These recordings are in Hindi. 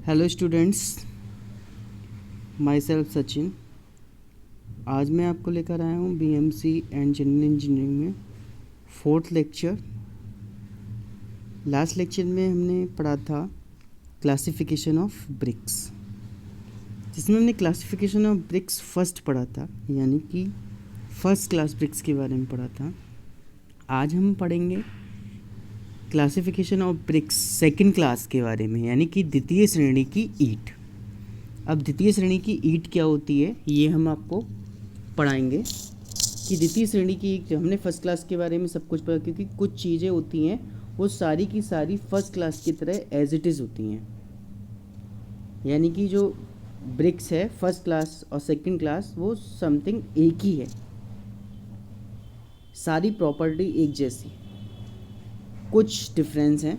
Hello students, my self Sachin. आज मैं आपको लेकर आया हूँ बीएमसी एंड जनरल इंजीनियरिंग में फोर्थ लेक्चर। लास्ट लेक्चर में हमने पढ़ा था क्लासिफिकेशन ऑफ ब्रिक्स, जिसमें हमने क्लासिफिकेशन ऑफ ब्रिक्स फर्स्ट पढ़ा था, यानी कि फर्स्ट क्लास ब्रिक्स के बारे में पढ़ा था। आज हम पढ़ेंगे classification of BRICS second class के बारे में, यानी कि द्वितीय श्रेणी की ईंट। अब द्वितीय श्रेणी की ईंट क्या होती है ये हम आपको पढ़ाएंगे कि द्वितीय श्रेणी की ईंट। हमने फर्स्ट क्लास के बारे में सब कुछ पढ़ा, क्योंकि कुछ चीज़ें होती हैं वो सारी की सारी फर्स्ट क्लास की तरह एज इट इज़ होती हैं, यानी कि जो ब्रिक्स है फर्स्ट क्लास और सेकंड क्लास वो समथिंग एक ही है, सारी प्रॉपर्टी एक जैसी, कुछ डिफरेंस हैं।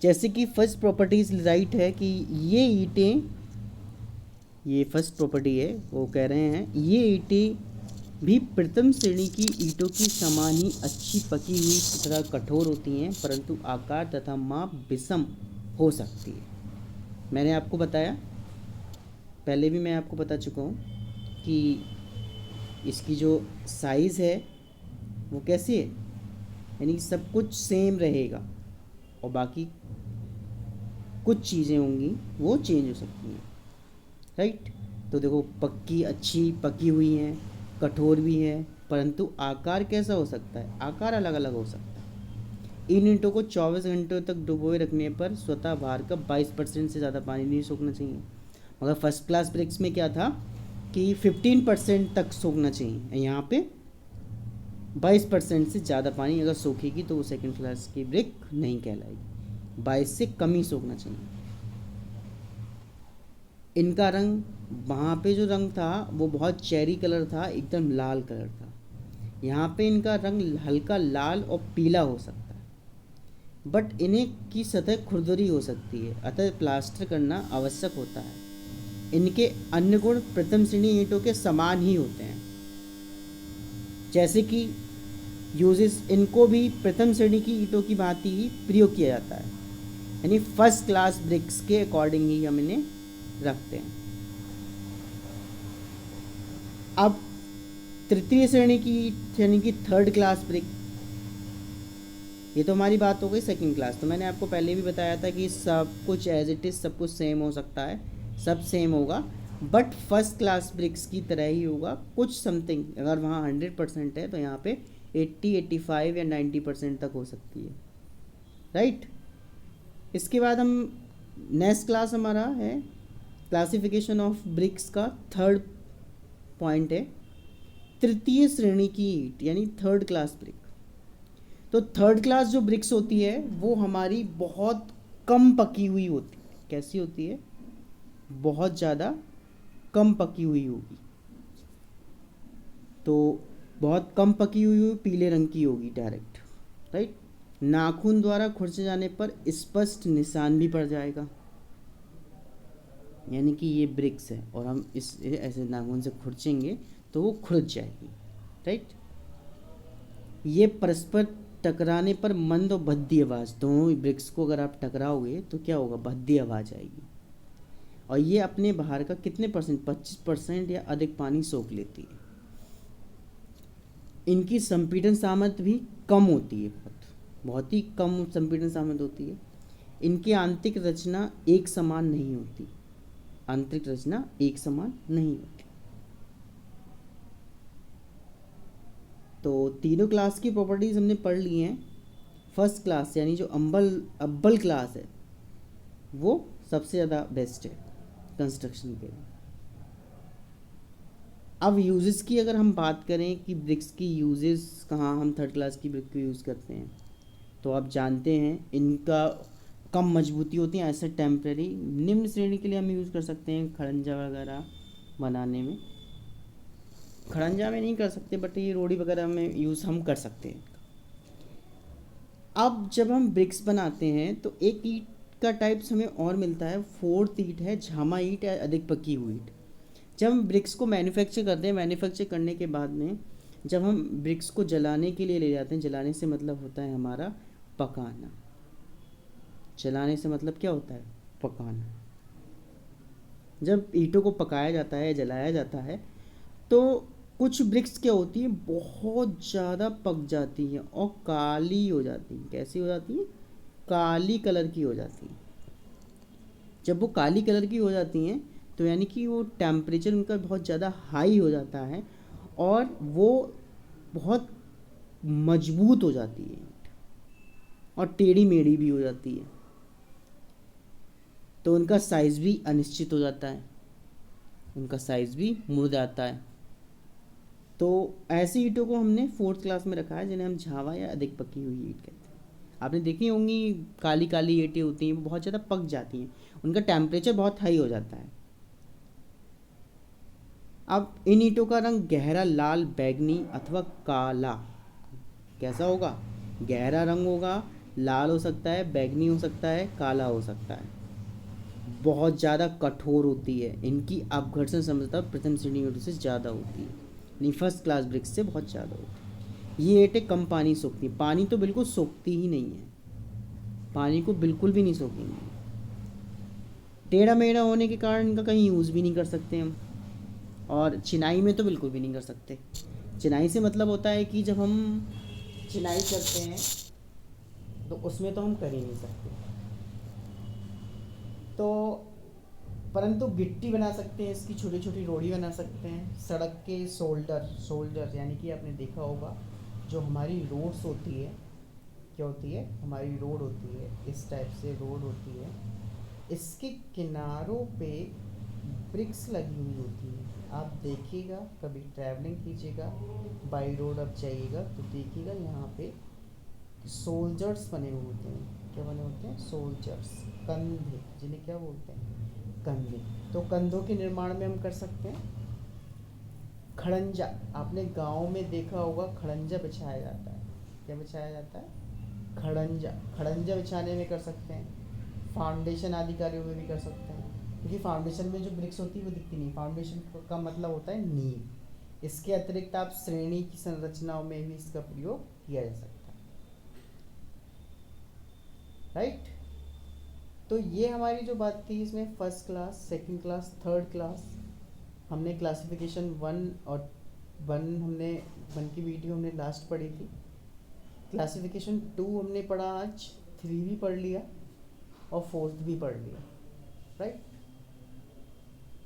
जैसे कि फर्स्ट प्रॉपर्टीज राइट है कि ये ईंटें, ये फर्स्ट प्रॉपर्टी है, वो कह रहे हैं ये ईंटें भी प्रथम श्रेणी की ईंटों की समान ही अच्छी पकी हुई तथा कठोर होती हैं, परंतु आकार तथा माप विषम हो सकती है। मैंने आपको बताया, पहले भी मैं आपको बता चुका हूँ कि इसकी जो साइज़ है वो कैसी है, यानी सब कुछ सेम रहेगा और बाकी कुछ चीज़ें होंगी वो चेंज हो सकती हैं, राइट। तो देखो, पक्की अच्छी पकी हुई हैं, कठोर भी है, परंतु आकार कैसा हो सकता है, आकार अलग अलग हो सकता है। इन ईंटों को 24 घंटों तक डुबोए रखने पर स्वतः बाहर का 22% से ज़्यादा पानी नहीं सोखना चाहिए। मगर फर्स्ट क्लास ब्रिक्स में क्या था कि 15% तक सोखना चाहिए, यहाँ पे 22% से ज़्यादा पानी अगर सोखेगी तो वो सेकेंड क्लास की ब्रिक नहीं कहलाएगी, 22 से कम ही सोखना चाहिए। इनका रंग, वहाँ पे जो रंग था वो बहुत चेरी कलर था, एकदम लाल कलर था। यहाँ पे इनका रंग हल्का लाल और पीला हो सकता है, बट इन्हें की सतह खुरदरी हो सकती है, अतः प्लास्टर करना आवश्यक होता है। इनके अन्य गुण प्रथम श्रेणी ईंटों के समान ही होते हैं, जैसे कि यूजेस, इनको भी प्रथम श्रेणी की ईंटों की भांति ही प्रयोग किया जाता है, यानी फर्स्ट क्लास ब्रिक्स के अकॉर्डिंग ही हम इन्हें रखते हैं। अब तृतीय श्रेणी की, यानी कि थर्ड क्लास ब्रिक, ये तो हमारी बात हो गई सेकंड क्लास। तो मैंने आपको पहले भी बताया था कि सब कुछ एज इट इज़, सब कुछ सेम हो सकता है, सब सेम होगा, बट फर्स्ट क्लास ब्रिक्स की तरह ही होगा, कुछ समथिंग। अगर वहाँ 100% है तो यहाँ पे 80, 85 या 90% तक हो सकती है, राइट। इसके बाद हम नेक्स्ट क्लास हमारा है क्लासिफिकेशन ऑफ ब्रिक्स का थर्ड पॉइंट है तृतीय श्रेणी की ईंट, यानी थर्ड क्लास ब्रिक। तो थर्ड क्लास जो ब्रिक्स होती है वो हमारी बहुत कम पकी हुई होती है। कैसी होती है, बहुत ज़्यादा कम पकी हुई होगी, तो बहुत कम पकी हुई पीले रंग की होगी डायरेक्ट, राइट। नाखून द्वारा खुरचे जाने पर स्पष्ट निशान भी पड़ जाएगा, यानी कि ये ब्रिक्स है और हम इस ऐसे नाखून से खुरचेंगे तो वो खुरच जाएगी, राइट। ये परस्पर टकराने पर मंद और भद्दी आवाज़, दोनों ब्रिक्स को अगर आप टकराओगे तो क्या होगा, भद्दी आवाज़ आएगी। और ये अपने बाहर का कितने परसेंट, 25% या अधिक पानी सोख लेती है। इनकी संपीड़न सामर्थ्य भी कम होती है, बहुत ही कम संपीड़न सामर्थ्य होती है। इनकी आंतरिक रचना एक समान नहीं होती, आंतरिक रचना एक समान नहीं होती। तो तीनों क्लास की प्रॉपर्टीज़ हमने पढ़ ली हैं। फर्स्ट क्लास यानी जो अव्वल क्लास है वो सबसे ज़्यादा बेस्ट है कंस्ट्रक्शन के लिए। अब यूजेस की अगर हम बात करें कि ब्रिक्स की यूजेस कहाँ हम थर्ड क्लास की ब्रिक को यूज़ करते हैं, तो आप जानते हैं इनका कम मजबूती होती है, ऐसे टेम्प्रेरी। निम्न श्रेणी के लिए हम यूज़ कर सकते हैं खड़ंजा वगैरह बनाने में, खड़ंजा में नहीं कर सकते बट ये रोड़ी वगैरह में यूज़ हम कर सकते हैं। अब जब हम ब्रिक्स बनाते हैं तो एक ईंट का टाइप्स हमें और मिलता है, फोर्थ ईंट है झामा ईंट या अधिक पकी हुई ईंट। जब हम ब्रिक्स को मैन्युफैक्चर करते हैं, मैन्युफैक्चर करने के बाद में जब हम ब्रिक्स को जलाने के लिए ले जाते हैं, जलाने से मतलब होता है हमारा पकाना, जलाने से मतलब क्या होता है, पकाना। जब ईंटों को पकाया जाता है, जलाया जाता है, तो कुछ ब्रिक्स क्या होती हैं, बहुत ज़्यादा पक जाती हैं और काली हो जाती हैं। कैसी हो जाती हैं? काली कलर की हो जाती हैं। जब वो काली कलर की हो जाती हैं तो यानी कि वो टेम्परेचर उनका बहुत ज़्यादा हाई हो जाता है और वो बहुत मजबूत हो जाती है और टेढ़ी मेढ़ी भी हो जाती है, तो उनका साइज़ भी अनिश्चित हो जाता है, उनका साइज़ भी मुड़ जाता है। तो ऐसी ईंटों को हमने 4th क्लास में रखा है, जिन्हें हम झावा या अधिक पकी हुई ईंट कहते हैं। आपने देखी होंगी काली काली ईंटें होती हैं, वो बहुत ज़्यादा पक जाती हैं, उनका टेम्परेचर बहुत हाई हो जाता है। अब इन ईंटों का रंग गहरा लाल, बैगनी अथवा काला कैसा होगा? गहरा रंग होगा, लाल हो सकता है, बैगनी हो सकता है, काला हो सकता है। बहुत ज़्यादा कठोर होती है, इनकी अपघर्षण क्षमता प्रथम श्रेणी ईंटों से ज़्यादा होती है, यानी फर्स्ट क्लास ब्रिक्स से बहुत ज़्यादा होती है। ये ईंटें कम पानी सोखती हैं, पानी तो बिल्कुल सोखती ही नहीं है, पानी को बिल्कुल भी नहीं सोखेंगी। टेढ़ा मेढ़ा होने के कारण इनका कहीं यूज़ भी नहीं कर सकते हम, और चिनाई में तो बिल्कुल भी नहीं कर सकते। चिनाई से मतलब होता है कि जब हम चिनाई करते हैं तो उसमें तो हम कर ही नहीं सकते, तो परंतु गिट्टी बना सकते हैं, इसकी छोटी छोटी रोड़ी बना सकते हैं। सड़क के शोल्डर यानी कि आपने देखा होगा जो हमारी रोड्स होती है, क्या होती है? हमारी रोड होती है, इस टाइप से रोड होती है, इसके किनारों पे ब्रिक्स लगी हुई होती है। आप देखिएगा, कभी ट्रैवलिंग कीजिएगा, बाई रोड आप जाइएगा तो देखिएगा यहाँ पे सोल्जर्स बने हुए होते हैं। क्या बने होते हैं? सोल्जर्स, कंधे, जिन्हें क्या बोलते हैं? कंधे। तो कंधों के निर्माण में हम कर सकते हैं। खड़ंजा, आपने गांव में देखा होगा, खड़ंजा बिछाया जाता है। क्या बिछाया जाता है? खड़ंजा। खड़ंजा बिछाने में कर सकते हैं, फाउंडेशन आदि कार्यों में भी कर सकते हैं, क्योंकि फाउंडेशन में जो ब्रिक्स होती है वो दिखती नहीं। फाउंडेशन का मतलब होता है नींव। इसके अतिरिक्त आप श्रेणी की संरचनाओं में भी इसका प्रयोग किया जा सकता है, राइट। तो ये हमारी जो बात थी, इसमें first class, second class, third class, हमने क्लासिफिकेशन 1 की वीडियो हमने लास्ट पढ़ी थी। क्लासिफिकेशन 2 हमने पढ़ा आज, 3 भी पढ़ लिया और 4th भी पढ़ लिया, राइट।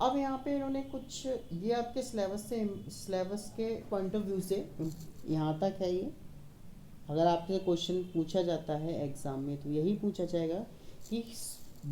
अब यहाँ पे इन्होंने कुछ, ये आपके सिलेबस के पॉइंट ऑफ व्यू से यहाँ तक है ये। अगर आपसे क्वेश्चन पूछा जाता है एग्ज़ाम में तो यही पूछा जाएगा कि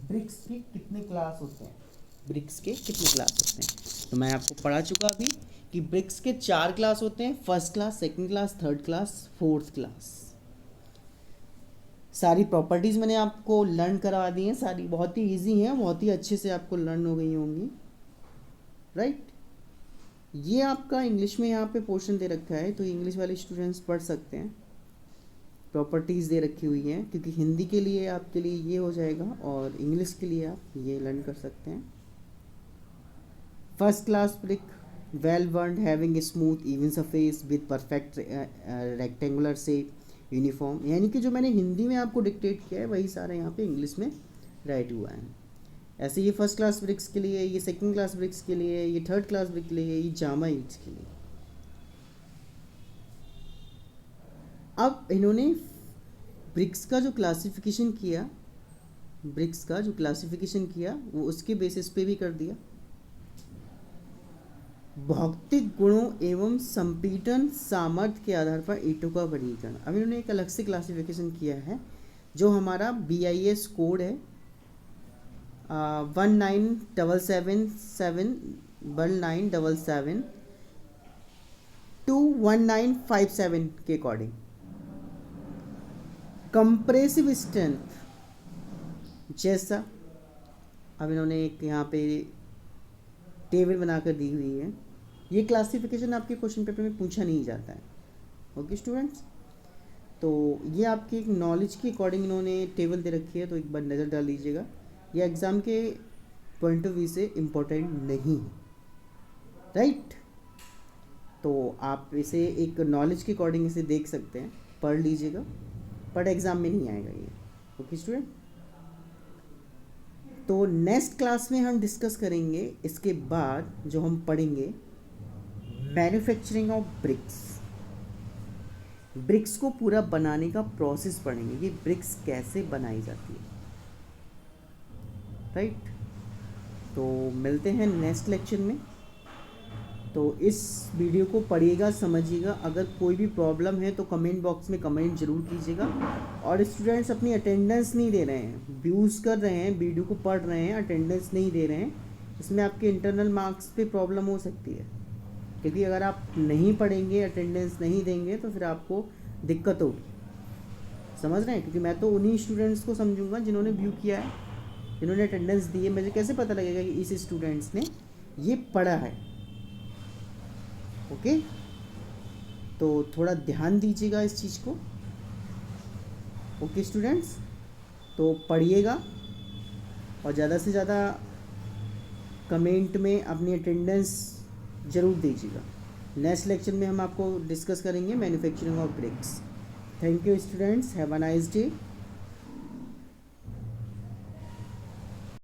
ब्रिक्स के कितने क्लास होते हैं, ब्रिक्स के कितने क्लास होते हैं। तो मैं आपको पढ़ा चुका अभी कि ब्रिक्स के 4 क्लास होते हैं, first class, second class, third class, fourth class. सारी प्रॉपर्टीज़ मैंने आपको लर्न करवा दी हैं, सारी बहुत ही इजी हैं, बहुत ही अच्छे से आपको लर्न हो गई होंगी, राइट। ये आपका इंग्लिश में यहाँ पे पोर्शन दे रखा है, तो इंग्लिश वाले स्टूडेंट्स पढ़ सकते हैं। प्रॉपर्टीज़ दे रखी हुई हैं, क्योंकि हिंदी के लिए आपके लिए ये हो जाएगा और इंग्लिश के लिए आप ये लर्न कर सकते हैं। First class brick, well burnt, having smooth even surface with perfect rectangular shape, uniform. यानी कि जो मैंने हिंदी में आपको डिक्टेट किया है वही सारा यहाँ पे इंग्लिश में राइट हुआ है। ऐसे ये फर्स्ट क्लास ब्रिक्स के लिए, ये सेकंड क्लास ब्रिक्स के लिए, ये थर्ड क्लास ब्रिक के लिए, ये जामा ईंट्स के लिए। अब इन्होंने ब्रिक्स का जो क्लासिफिकेशन किया, वो उसके बेसिस पे भी कर दिया। भौतिक गुणों एवं संपीड़न सामर्थ्य के आधार पर ईंटों का वर्गीकरण। अब इन्होंने एक अलग से क्लासिफिकेशन किया है, जो हमारा BIS कोड है 1977 टू 1957 के अकॉर्डिंग। कंप्रेसिव स्ट्रेंथ जैसा, अब इन्होंने एक यहाँ पे टेबल बनाकर दी हुई है। ये क्लासिफिकेशन आपके क्वेश्चन पेपर में पूछा नहीं जाता है, ओके स्टूडेंट्स। तो ये आपकी एक नॉलेज के अकॉर्डिंग इन्होंने टेबल दे रखी है, तो एक बार नज़र डाल लीजिएगा। ये एग्ज़ाम के पॉइंट ऑफ व्यू से इम्पोर्टेंट नहीं है, राइट। तो आप इसे एक नॉलेज के अकॉर्डिंग इसे देख सकते हैं, पढ़ लीजिएगा, बट एग्ज़ाम में नहीं आएगा ये, ओके स्टूडेंट। तो नेक्स्ट क्लास में हम डिस्कस करेंगे इसके बाद जो हम पढ़ेंगे मैन्युफैक्चरिंग ऑफ ब्रिक्स। ब्रिक्स को पूरा बनाने का प्रोसेस पढ़ेंगे कि ब्रिक्स कैसे बनाई जाती है, राइट। तो मिलते हैं नेक्स्ट लेक्चर में। तो इस वीडियो को पढ़िएगा, समझिएगा। अगर कोई भी प्रॉब्लम है तो कमेंट बॉक्स में कमेंट जरूर कीजिएगा। और स्टूडेंट्स अपनी अटेंडेंस नहीं दे रहे हैं, व्यूज़ कर रहे हैं, वीडियो को पढ़ रहे हैं, अटेंडेंस नहीं दे रहे हैं, इसमें आपके इंटरनल मार्क्स पे प्रॉब्लम हो सकती है। क्योंकि अगर आप नहीं पढ़ेंगे, अटेंडेंस नहीं देंगे तो फिर आपको दिक्कत होगी, समझ रहे हैं। क्योंकि मैं तो उन्हीं स्टूडेंट्स को समझूंगा जिन्होंने व्यू किया है, जिन्होंने अटेंडेंस दी है। मुझे कैसे पता लगेगा कि इस स्टूडेंट्स ने ये पढ़ा है? ओके, तो थोड़ा ध्यान दीजिएगा इस चीज़ को। ओके स्टूडेंट्स, तो पढ़िएगा और ज़्यादा से ज़्यादा कमेंट में अपनी अटेंडेंस ज़रूर दीजिएगा। नेक्स्ट लेक्चर में हम आपको डिस्कस करेंगे manufacturing of BRICS. Thank you students, have a nice day.